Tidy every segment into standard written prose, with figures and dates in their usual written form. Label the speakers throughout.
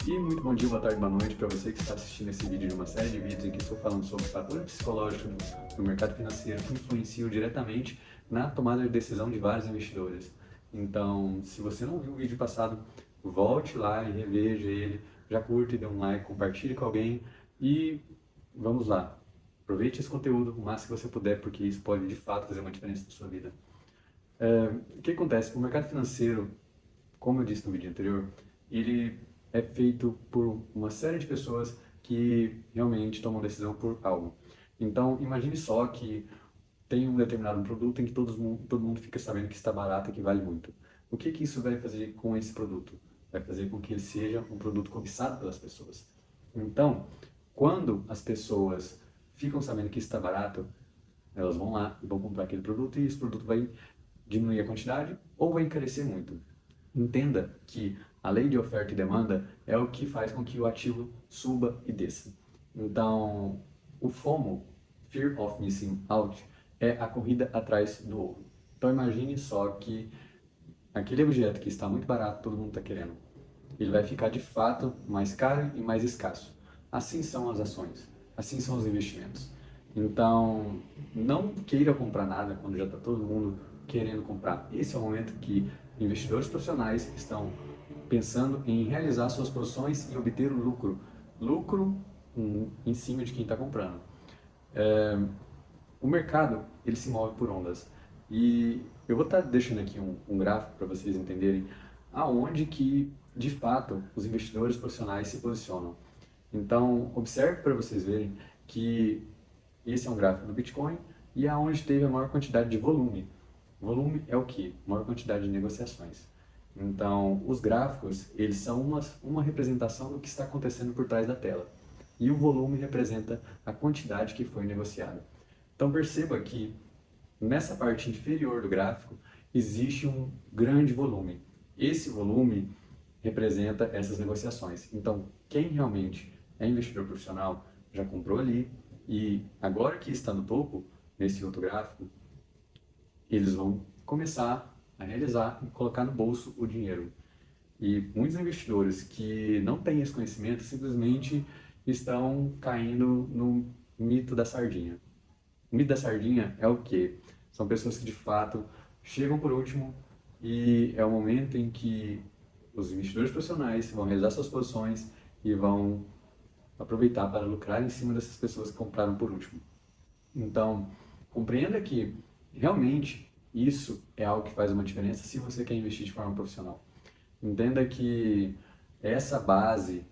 Speaker 1: E muito bom dia, boa tarde, boa noite para você que está assistindo esse vídeo de uma série de vídeos em que estou falando sobre fatores psicológicos do mercado financeiro que influenciam diretamente na tomada de decisão de vários investidores. Então, se você não viu o vídeo passado, volte lá e reveja ele, já curta e dê um like, compartilhe com alguém e vamos lá. Aproveite esse conteúdo o máximo que você puder, porque isso pode de fato fazer uma diferença na sua vida. O que acontece? O mercado financeiro, como eu disse no vídeo anterior, ele é feito por uma série de pessoas que realmente tomam decisão por algo. Então, imagine só que tem um determinado produto em que todo mundo fica sabendo que está barato e que vale muito. O que que isso vai fazer com esse produto? Vai fazer com que ele seja um produto cobiçado pelas pessoas. Então, quando as pessoas ficam sabendo que está barato, elas vão lá e vão comprar aquele produto e esse produto vai diminuir a quantidade ou vai encarecer muito. Entenda que a lei de oferta e demanda é o que faz com que o ativo suba e desça. Então, o FOMO, Fear of Missing Out, é a corrida atrás do ouro. Então, imagine só que aquele objeto que está muito barato, todo mundo está querendo, ele vai ficar de fato mais caro e mais escasso. Assim são as ações, assim são os investimentos. Então, não queira comprar nada quando já está todo mundo querendo comprar. Esse é o momento que investidores profissionais estão pensando em realizar suas posições e obter o lucro. Lucro em cima de quem está comprando. O mercado, ele se move por ondas. E eu vou estar deixando aqui um gráfico para vocês entenderem aonde que, de fato, os investidores profissionais se posicionam. Então, observe para vocês verem que esse é um gráfico do Bitcoin e é onde teve a maior quantidade de volume. Volume é o que? Maior quantidade de negociações. Então, os gráficos, eles são uma representação do que está acontecendo por trás da tela. E o volume representa a quantidade que foi negociada. Então, perceba que nessa parte inferior do gráfico existe um grande volume. Esse volume representa essas negociações. Então, quem realmente é investidor profissional já comprou ali e agora que está no topo, nesse outro gráfico, eles vão começar a realizar e colocar no bolso o dinheiro. E muitos investidores que não têm esse conhecimento simplesmente estão caindo no mito da sardinha. O mito da sardinha é o quê? São pessoas que de fato chegam por último e é o momento em que os investidores profissionais vão realizar suas posições e vão aproveitar para lucrar em cima dessas pessoas que compraram por último. Então, compreenda que realmente isso é algo que faz uma diferença se você quer investir de forma profissional. Entenda que essa base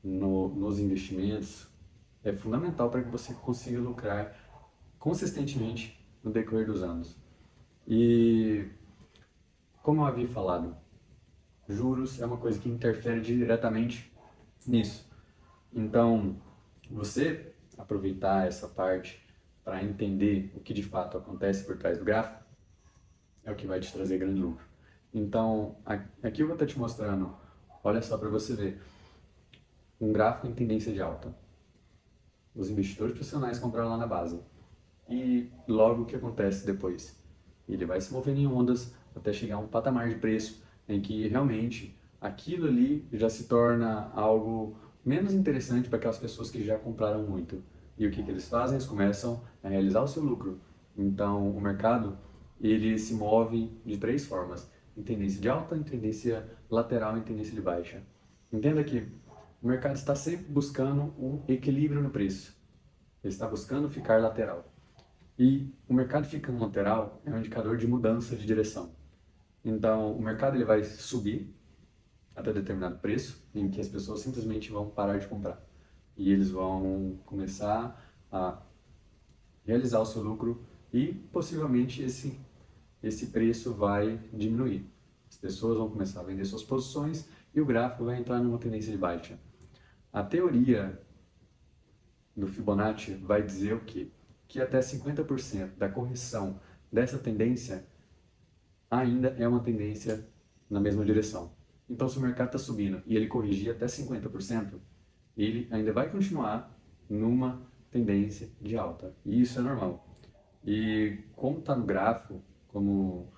Speaker 1: nos investimentos é fundamental para que você consiga lucrar consistentemente no decorrer dos anos. E, como eu havia falado, juros é uma coisa que interfere diretamente nisso. Então, você aproveitar essa parte para entender o que de fato acontece por trás do gráfico é o que vai te trazer grande lucro. Então, aqui eu vou estar te mostrando, olha só para você ver, um gráfico em tendência de alta. Os investidores profissionais compraram lá na base. E logo o que acontece depois? Ele vai se movendo em ondas até chegar a um patamar de preço em que realmente aquilo ali já se torna algo menos interessante para aquelas pessoas que já compraram muito. E o que eles fazem? Eles começam a realizar o seu lucro. Então, o mercado, ele se move de três formas: em tendência de alta, em tendência lateral e em tendência de baixa. Entenda que o mercado está sempre buscando um equilíbrio no preço. Ele está buscando ficar lateral. E o mercado ficando lateral é um indicador de mudança de direção. Então, o mercado ele vai subir até determinado preço, em que as pessoas simplesmente vão parar de comprar. E eles vão começar a realizar o seu lucro e possivelmente esse preço vai diminuir. As pessoas vão começar a vender suas posições e o gráfico vai entrar numa tendência de baixa. A teoria do Fibonacci vai dizer o quê? Que até 50% da correção dessa tendência ainda é uma tendência na mesma direção. Então, se o mercado está subindo e ele corrigir até 50%, ele ainda vai continuar numa tendência de alta. E isso é normal. E como está no gráfico, como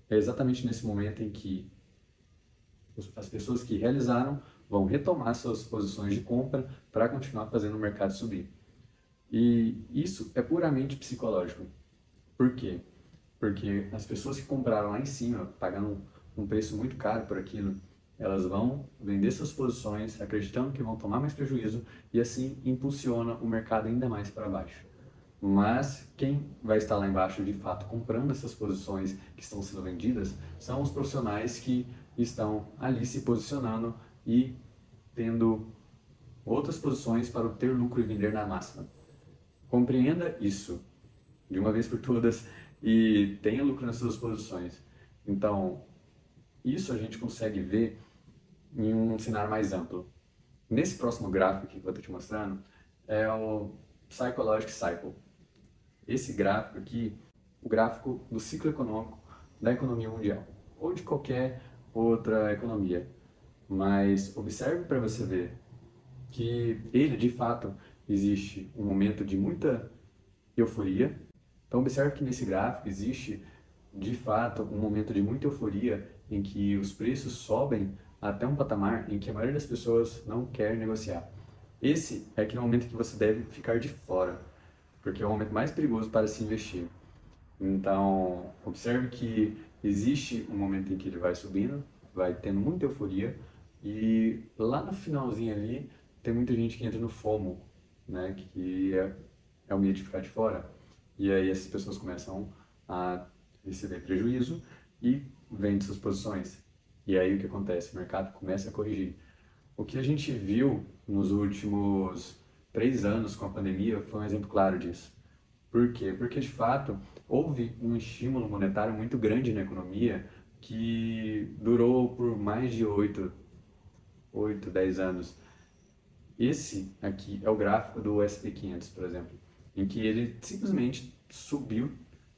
Speaker 1: é exatamente nesse momento em que as pessoas que realizaram vão retomar suas posições de compra para continuar fazendo o mercado subir. E isso é puramente psicológico. Por quê? Porque as pessoas que compraram lá em cima, pagando um preço muito caro por aquilo, elas vão vender suas posições acreditando que vão tomar mais prejuízo e assim impulsiona o mercado ainda mais para baixo. Mas quem vai estar lá embaixo de fato comprando essas posições que estão sendo vendidas são os profissionais que estão ali se posicionando e tendo outras posições para obter lucro e vender na máxima. Compreenda isso de uma vez por todas e tenha lucro nas suas posições. Então, isso a gente consegue ver em um cenário mais amplo. Nesse próximo gráfico que eu vou estar te mostrando é o Psychological Cycle. Esse gráfico aqui, o gráfico do ciclo econômico da economia mundial, ou de qualquer outra economia. Mas observe para você ver que ele, de fato, existe um momento de muita euforia. Então observe que nesse gráfico existe, de fato, um momento de muita euforia em que os preços sobem até um patamar em que a maioria das pessoas não quer negociar. Esse é aquele momento que você deve ficar de fora, porque é o momento mais perigoso para se investir. Então, observe que existe um momento em que ele vai subindo, vai tendo muita euforia, e lá no finalzinho ali tem muita gente que entra no FOMO, né, que é o medo de ficar de fora. E aí essas pessoas começam a receber prejuízo e vendem suas posições. E aí o que acontece? O mercado começa a corrigir. O que a gente viu nos últimos 3 anos com a pandemia foi um exemplo claro disso. Por quê? Porque, de fato, houve um estímulo monetário muito grande na economia que durou por mais de 10 anos. Esse aqui é o gráfico do S&P 500, por exemplo, em que ele simplesmente subiu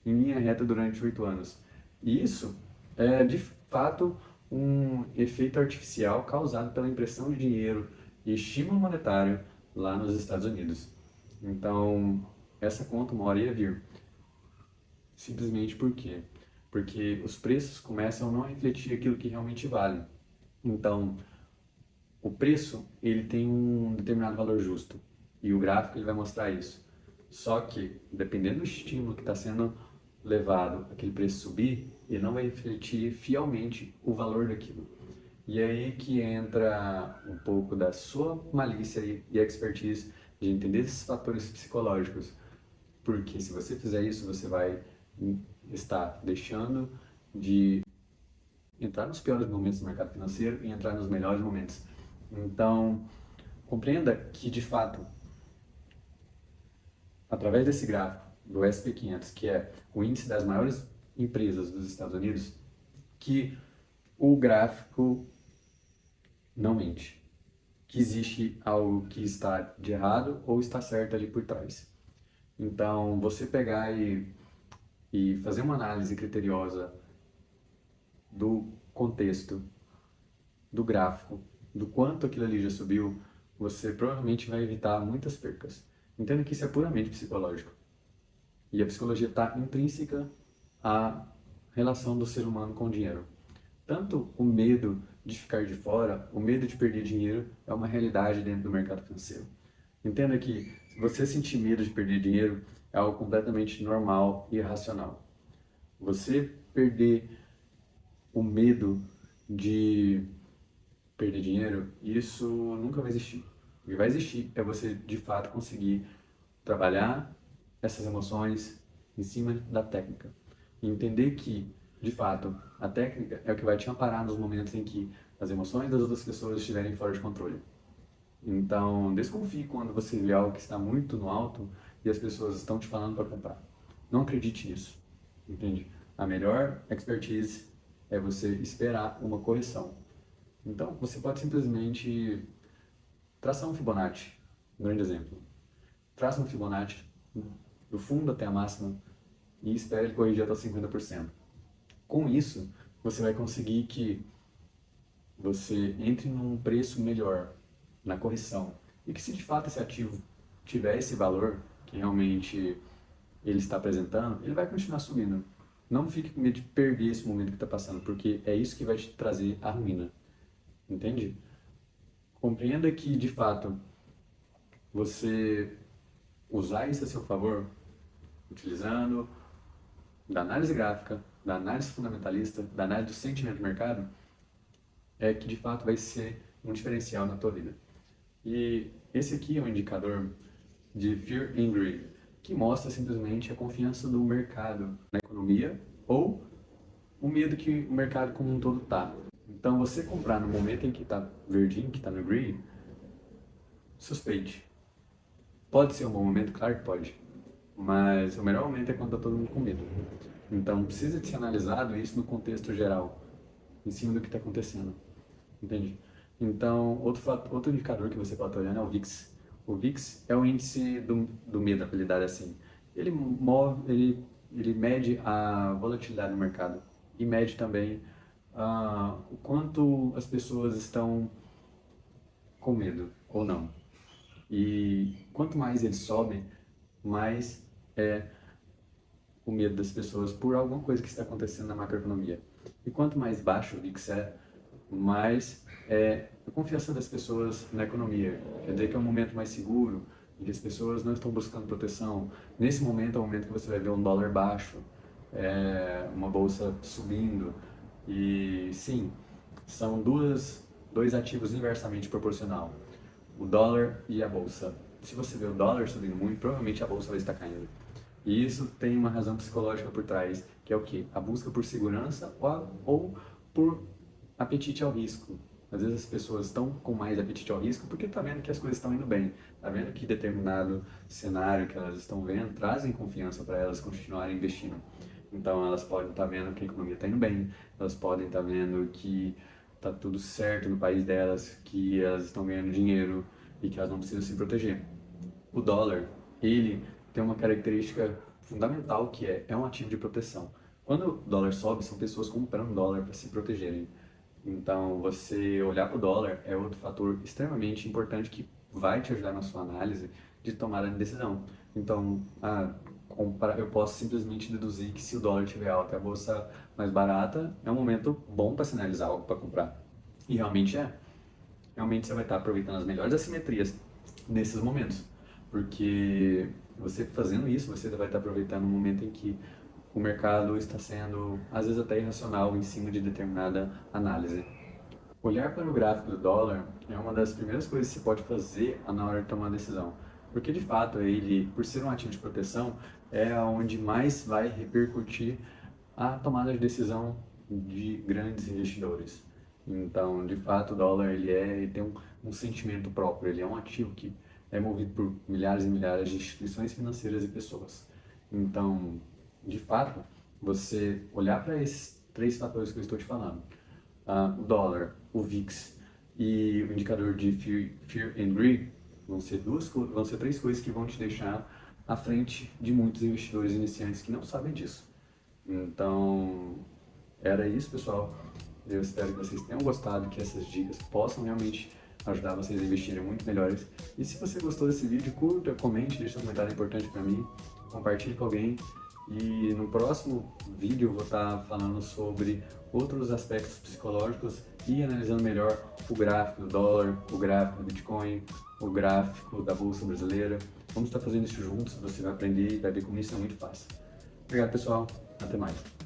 Speaker 1: em linha reta durante 8 anos. E isso é, de fato, um efeito artificial causado pela impressão de dinheiro e estímulo monetário lá nos Estados Unidos. Então, essa conta uma hora ia vir. Simplesmente por quê? Porque os preços começam a não refletir aquilo que realmente vale. Então, o preço, ele tem um determinado valor justo. E o gráfico ele vai mostrar isso. Só que, dependendo do estímulo que está sendo levado aquele preço subir, ele não vai refletir fielmente o valor daquilo. E é aí que entra um pouco da sua malícia e expertise de entender esses fatores psicológicos. Porque se você fizer isso, você vai estar deixando de entrar nos piores momentos do mercado financeiro e entrar nos melhores momentos. Então, compreenda que, de fato, através desse gráfico do S&P 500, que é o índice das maiores empresas dos Estados Unidos, que o gráfico não mente, que existe algo que está de errado ou está certo ali por trás. Então, você pegar e fazer uma análise criteriosa do contexto, do gráfico, do quanto aquilo ali já subiu, você provavelmente vai evitar muitas percas. Entenda que isso é puramente psicológico. E a psicologia está intrínseca à relação do ser humano com o dinheiro. Tanto o medo de ficar de fora, o medo de perder dinheiro é uma realidade dentro do mercado financeiro. Entenda que se você sentir medo de perder dinheiro é algo completamente normal e racional. Você perder o medo de perder dinheiro, isso nunca vai existir. O que vai existir é você, de fato, conseguir trabalhar essas emoções em cima da técnica. E entender que, de fato, a técnica é o que vai te amparar nos momentos em que as emoções das outras pessoas estiverem fora de controle. Então, desconfie quando você vê algo que está muito no alto e as pessoas estão te falando para comprar. Não acredite nisso, entende? A melhor expertise é você esperar uma correção. Então, você pode simplesmente traçar um Fibonacci, um grande exemplo. Traça um Fibonacci do fundo até a máxima e espere ele corrigir até 50%. Com isso, você vai conseguir que você entre num preço melhor na correção e que se de fato esse ativo tiver esse valor que realmente ele está apresentando, ele vai continuar subindo. Não fique com medo de perder esse momento que está passando, porque é isso que vai te trazer a ruína. Entende? compreenda que, de fato, você usar isso a seu favor, utilizando da análise gráfica, da análise fundamentalista, da análise do sentimento do mercado, é que de fato vai ser um diferencial na tua vida. E esse aqui é um indicador de Fear and Greed, que mostra simplesmente a confiança do mercado na economia ou o medo que o mercado como um todo está. Então, você comprar no momento em que está verdinho, que está no green, suspeite. Pode ser um bom momento? Claro que pode. Mas o melhor momento é quando está todo mundo com medo. Então, precisa de ser analisado isso no contexto geral, em cima do que está acontecendo. Entende? Então, outro indicador que você pode estar olhando é o VIX. O VIX é o índice do medo, a habilidade assim. Ele mede a volatilidade no mercado e mede também o quanto as pessoas estão com medo ou não. E quanto mais ele sobe, mais é o medo das pessoas por alguma coisa que está acontecendo na macroeconomia. E quanto mais baixo o VIX é, mais é a confiança das pessoas na economia. Quer dizer que é um momento mais seguro, em que as pessoas não estão buscando proteção. Nesse momento é o momento que você vai ver um dólar baixo, uma bolsa subindo. E sim, são dois ativos inversamente proporcional, o dólar e a bolsa. Se você vê o dólar subindo muito, provavelmente a bolsa vai estar caindo. E isso tem uma razão psicológica por trás, que é o quê? A busca por segurança ou por apetite ao risco. Às vezes as pessoas estão com mais apetite ao risco porque está vendo que as coisas estão indo bem, está vendo que determinado cenário que elas estão vendo trazem confiança para elas continuarem investindo. Então elas podem estar vendo que a economia está indo bem, elas podem estar vendo que está tudo certo no país delas, que elas estão ganhando dinheiro e que elas não precisam se proteger. O dólar, ele tem uma característica fundamental que é um ativo de proteção. Quando o dólar sobe, são pessoas comprando dólar para se protegerem. Então, você olhar para o dólar é outro fator extremamente importante que vai te ajudar na sua análise de tomada de decisão. Então, eu posso simplesmente deduzir que se o dólar estiver alto e a bolsa mais barata, é um momento bom para sinalizar algo para comprar. E realmente é. Realmente você vai estar aproveitando as melhores assimetrias nesses momentos. Porque você fazendo isso, você vai estar aproveitando um momento em que o mercado está sendo, às vezes, até irracional em cima de determinada análise. Olhar para o gráfico do dólar é uma das primeiras coisas que você pode fazer na hora de tomar uma decisão. Porque, de fato, ele, por ser um ativo de proteção, é onde mais vai repercutir a tomada de decisão de grandes investidores. Então, de fato, o dólar ele tem um sentimento próprio, ele é um ativo que é movido por milhares e milhares de instituições financeiras e pessoas. Então, de fato, você olhar para esses três fatores que eu estou te falando, o dólar, o VIX e o indicador de Fear and Greed, vão ser três coisas que vão te deixar à frente de muitos investidores iniciantes que não sabem disso. Então, era isso, pessoal. Eu espero que vocês tenham gostado, que essas dicas possam realmente ajudar vocês a investirem muito melhores. E se você gostou desse vídeo, curta, comente, deixe um comentário importante para mim, compartilhe com alguém. E no próximo vídeo eu vou estar falando sobre outros aspectos psicológicos e analisando melhor o gráfico do dólar, o gráfico do Bitcoin, o gráfico da Bolsa Brasileira. Vamos estar fazendo isso juntos, você vai aprender e vai ver como isso é muito fácil. Obrigado, pessoal. Até mais.